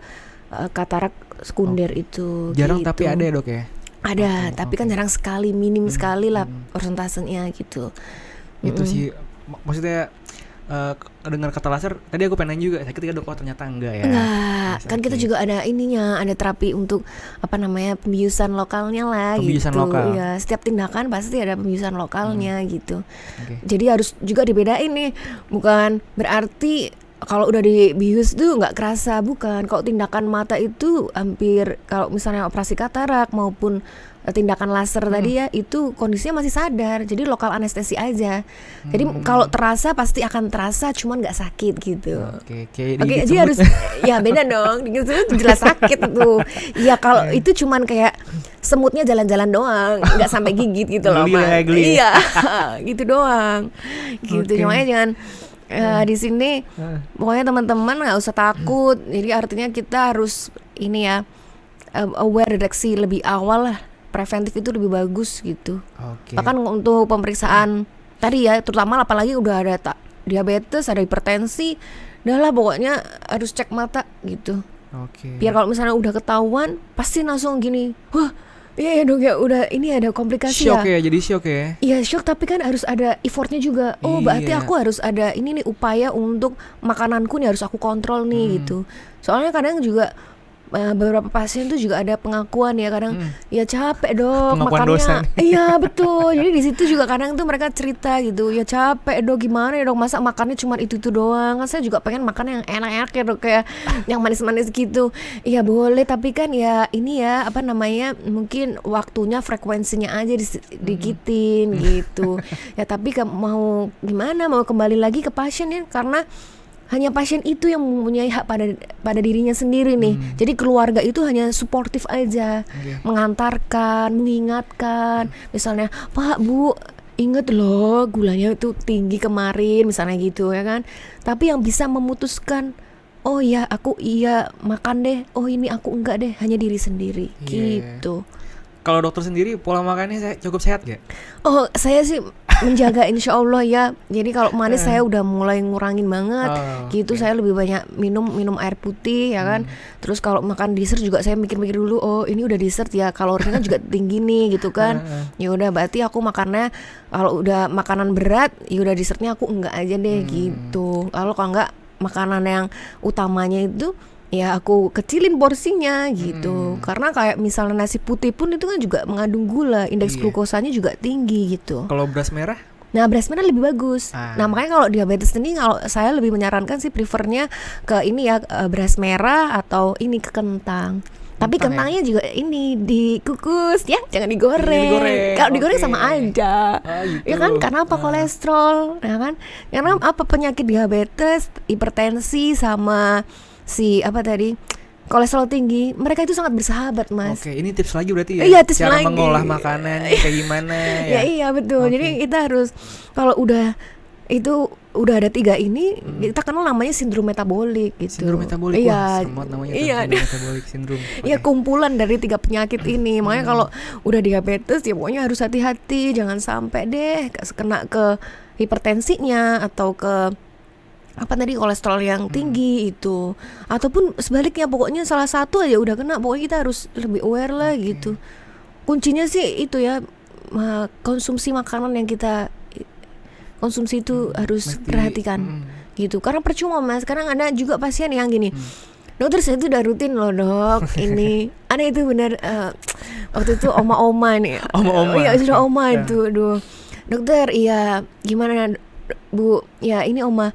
B: katarak sekunder itu.
A: Jarang
B: gitu.
A: tapi ada ya dok ya?
B: Ada, tapi kan jarang sekali, minim sekali lah persentasenya gitu.
A: Itu sih maksudnya dengar kata laser tadi aku pengen juga sakit ya dok, ternyata enggak ya.
B: Enggak, kan kita juga ada ininya, ada terapi untuk pembiusan lokalnya lah.
A: Pembiusan
B: gitu.
A: lokal.
B: Ya, setiap tindakan pasti ada pembiusan lokalnya gitu.
A: Oke.
B: Jadi harus juga dibedain nih, bukan berarti kalau udah dibius tuh nggak kerasa, bukan. Kalau tindakan mata itu hampir, kalau misalnya operasi katarak maupun tindakan laser tadi ya, itu kondisinya masih sadar, jadi lokal anestesi aja. Jadi kalau terasa pasti akan terasa, cuman nggak sakit gitu.
A: Oke,
B: Jadi harus ya beda dong. Gitu jelas sakit tuh. Ya kalau itu cuman kayak semutnya jalan-jalan doang, nggak sampai gigit gitu loh, Mak. Iya, gitu doang. Gitu. Makanya jangan di sini pokoknya teman-teman nggak usah takut. Jadi artinya kita harus ini ya, aware, deteksi lebih awal lah. Preventif itu lebih bagus gitu. Bahkan untuk pemeriksaan tadi ya, terutama apalagi udah ada diabetes, ada hipertensi, udahlah pokoknya harus cek mata gitu. Biar kalau misalnya udah ketahuan pasti langsung gini, wah iya ya dok ya, udah ini ada komplikasi
A: shock
B: ya.
A: Jadi shock ya.
B: Iya shock, tapi kan harus ada effortnya juga. Oh berarti aku harus ada ini nih, upaya untuk makananku nih harus aku kontrol nih gitu. Soalnya kadang juga beberapa pasien tuh juga ada pengakuan ya, kadang ya capek dok makannya. Iya betul. Jadi di situ juga kadang tuh mereka cerita gitu, ya capek dok, gimana ya dok, masa makannya cuma itu doang. Kan saya juga pengen makan yang enak-enak ya dok, kayak yang manis-manis gitu. Iya boleh, tapi kan ya ini ya mungkin waktunya, frekuensinya aja dikitin gitu. Ya tapi mau gimana, mau kembali lagi ke pasien ya, karena hanya pasien itu yang mempunyai hak pada dirinya sendiri nih. Jadi keluarga itu hanya suportif aja, mengantarkan, mengingatkan. Misalnya, Pak, Bu, inget loh gulanya itu tinggi kemarin, misalnya gitu ya kan. Tapi yang bisa memutuskan, oh ya aku makan deh, oh ini aku enggak deh, hanya diri sendiri gitu.
A: Kalau dokter sendiri pola makannya cukup sehat gak?
B: Oh saya sih menjaga insya Allah ya. Jadi kalau manis saya udah mulai ngurangin banget gitu. Saya lebih banyak minum air putih ya kan. Terus kalau makan dessert juga saya mikir-mikir dulu, oh ini udah dessert ya, kalorinya juga tinggi nih gitu kan. Ya udah berarti aku makannya, kalau udah makanan berat ya udah dessertnya aku enggak aja deh gitu. Kalau enggak makanan yang utamanya itu ya aku kecilin porsinya gitu. Karena kayak misalnya nasi putih pun itu kan juga mengandung gula, indeks glukosanya juga tinggi gitu.
A: Kalau beras merah?
B: Nah beras merah lebih bagus. Nah makanya kalau diabetes ini, kalau saya lebih menyarankan sih prefernya ke ini ya, beras merah atau ini ke kentang. Tapi kentangnya juga ini dikukus ya, jangan digoreng. Kalau digoreng sama aja. Gitu. Ya kan, karena apa? Kolesterol, ya kan? Karena apa, penyakit diabetes, hipertensi sama kolesterol tinggi, mereka itu sangat bersahabat, Mas.
A: Oke, ini tips lagi berarti ya.
B: Iya, tips
A: cara
B: lagi.
A: mengolah makanan kayak gimana ya.
B: Iya betul. Jadi kita harus, kalau udah ada 3 ini, kita kenal namanya sindrom metabolik gitu.
A: Sindrom metabolik.
B: Iya.
A: Wah, namanya
B: Iya.
A: metabolik sindrom.
B: Iya, kumpulan dari 3 penyakit ini. Makanya kalau udah diabetes ya pokoknya harus hati-hati, jangan sampai deh kena ke hipertensinya atau ke kolesterol yang tinggi itu, ataupun sebaliknya, pokoknya salah satu aja udah kena, pokoknya kita harus lebih aware lah gitu. Kuncinya sih itu ya, konsumsi makanan yang kita konsumsi itu harus perhatikan gitu. Karena percuma, Mas, sekarang ada juga pasien yang gini, dokter saya itu udah rutin loh dok, ini ada itu benar, waktu itu oma-oma nih, iya sudah oma itu, aduh dokter, iya gimana Bu, ya ini oma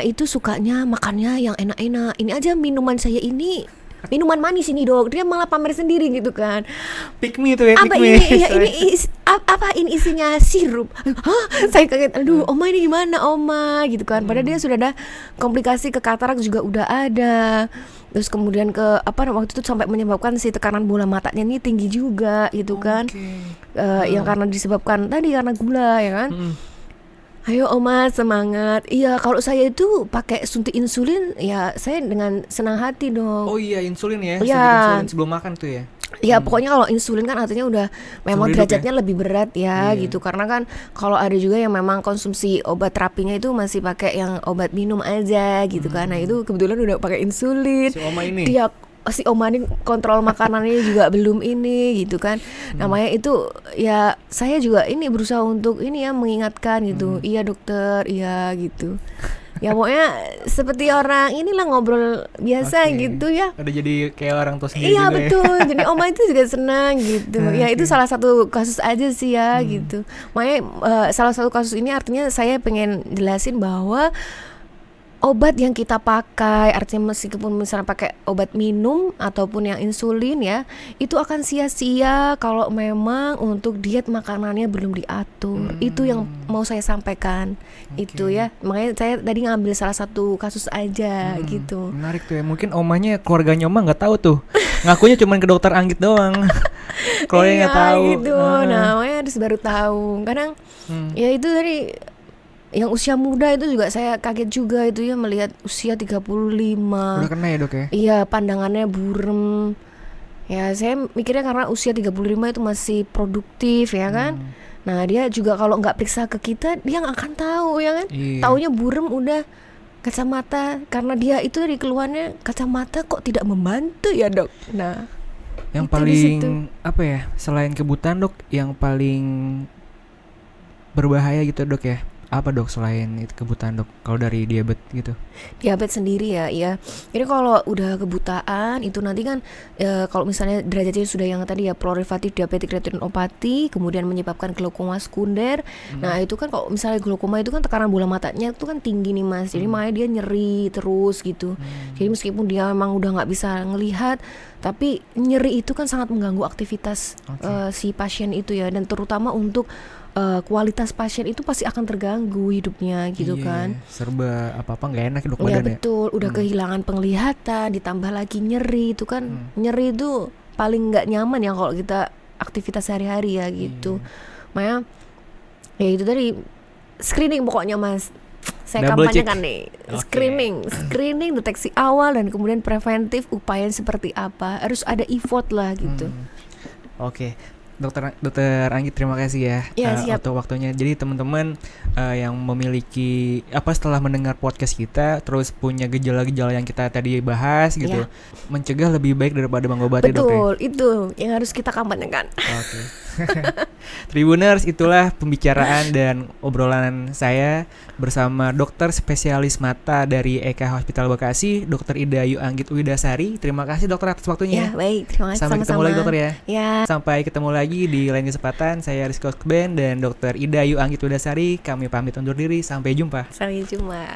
B: itu sukanya makannya yang enak-enak. Ini aja minuman saya ini minuman manis ini dok, dia malah pamer sendiri gitu kan.
A: Pick me tuh ya,
B: Apa
A: pick me.
B: ini? Ya, apa ini isinya sirup? Hah? Saya kaget. Aduh, oma ini gimana oma gitu kan. Padahal dia sudah ada komplikasi ke katarak juga udah ada. Terus kemudian ke waktu itu sampai menyebabkan si tekanan bola matanya ini tinggi juga gitu kan. Yang karena disebabkan tadi karena gula ya kan. Ayo oma semangat. Iya kalau saya itu pakai suntik insulin ya saya dengan senang hati dong.
A: Oh iya insulin ya,
B: Iya.
A: insulin sebelum makan tuh ya.
B: Ya pokoknya kalau insulin kan artinya udah memang
A: Seumur hidup
B: derajatnya lebih berat ya
A: Iya.
B: gitu. Karena kan kalau ada juga yang memang konsumsi obat terapinya itu masih pakai yang obat minum aja gitu kan. Nah itu kebetulan udah pakai insulin.
A: Si Oma ini.
B: Dia si Oma ini kontrol makanannya juga belum ini gitu kan. Namanya itu ya saya juga ini berusaha untuk ini ya mengingatkan gitu. Iya dokter, iya gitu. Ya pokoknya seperti orang inilah ngobrol biasa
A: Oke.
B: gitu ya.
A: Udah jadi kayak orang tua sendiri
B: Iya
A: juga
B: betul. Jadi Oma itu juga senang gitu. Ya itu
A: Oke.
B: salah satu kasus aja sih ya gitu. Makanya salah satu kasus ini artinya saya pengen jelasin bahwa obat yang kita pakai, artinya meskipun misalnya pakai obat minum ataupun yang insulin ya, itu akan sia-sia kalau memang untuk diet makanannya belum diatur. Itu yang mau saya sampaikan. Itu ya. Makanya saya tadi ngambil salah satu kasus aja gitu.
A: Menarik tuh ya. Mungkin omanya keluarganya Oma nggak tahu tuh. Ngakunya cuma ke dokter Anggit doang. Keluarganya nggak tahu.
B: Gitu. Nah, makanya harus baru tahu. Kadang ya itu tadi yang usia muda itu juga saya kaget juga itu ya melihat usia 35.
A: Udah kena ya dok ya?
B: Iya, pandangannya burem. Ya, saya mikirnya karena usia 35 itu masih produktif ya kan. Nah, dia juga kalau nggak periksa ke kita, dia nggak akan tahu ya kan.
A: Iya.
B: Taunya burem udah kacamata karena dia itu dari keluarnya kacamata kok tidak membantu ya, Dok. Nah,
A: Yang
B: itu di situ.
A: paling apa ya? Selain kebutaan dok, yang paling berbahaya gitu dok ya? Apa dok selain itu kebutaan dok? Kalau dari diabetes gitu?
B: Diabetes sendiri ya. Jadi kalau udah kebutaan itu nanti kan kalau misalnya derajatnya sudah yang tadi ya proliferatif diabetik retinopati, kemudian menyebabkan glaukoma sekunder. Nah itu kan kalau misalnya glaukoma itu kan tekanan bola matanya itu kan tinggi nih mas. Jadi makanya dia nyeri terus gitu. Jadi meskipun dia memang udah nggak bisa ngelihat, tapi nyeri itu kan sangat mengganggu aktivitas si pasien itu ya. Dan terutama untuk kualitas pasien itu pasti akan terganggu hidupnya gitu
A: Iya,
B: kan.
A: serba apa-apa nggak enak dok
B: Ya
A: badan ya?
B: betul, udah kehilangan penglihatan, ditambah lagi nyeri itu kan. Nyeri itu paling nggak nyaman ya kalau kita aktivitas sehari-hari ya gitu. Makanya ya itu tadi screening pokoknya mas. Saya
A: Double
B: kampanyekan
A: check.
B: nih
A: Oke.
B: screening deteksi awal dan kemudian preventif upaya seperti apa, harus ada effort lah gitu.
A: Oke, dokter Anggit terima kasih ya,
B: Ya, siap.
A: untuk waktunya. Jadi teman-teman yang memiliki setelah mendengar podcast kita terus punya gejala-gejala yang kita tadi bahas gitu, mencegah lebih baik daripada mengobati dok ya.
B: Betul, itu yang harus kita kampanyekan.
A: Oke. Tribuners, itulah pembicaraan dan obrolan saya bersama dokter spesialis mata dari EK Hospital Bekasi, Dr. Ida Yu Anggit Widasari. Terima kasih dokter atas waktunya.
B: Ya baik, terima kasih
A: Sampai ketemu
B: sama-sama.
A: lagi dokter ya.
B: Ya.
A: Sampai ketemu lagi di lain kesempatan. Saya Rizky Oxben dan Dr. Ida Yu Anggit Widasari. Kami pamit undur diri. Sampai jumpa.
B: Sampai jumpa.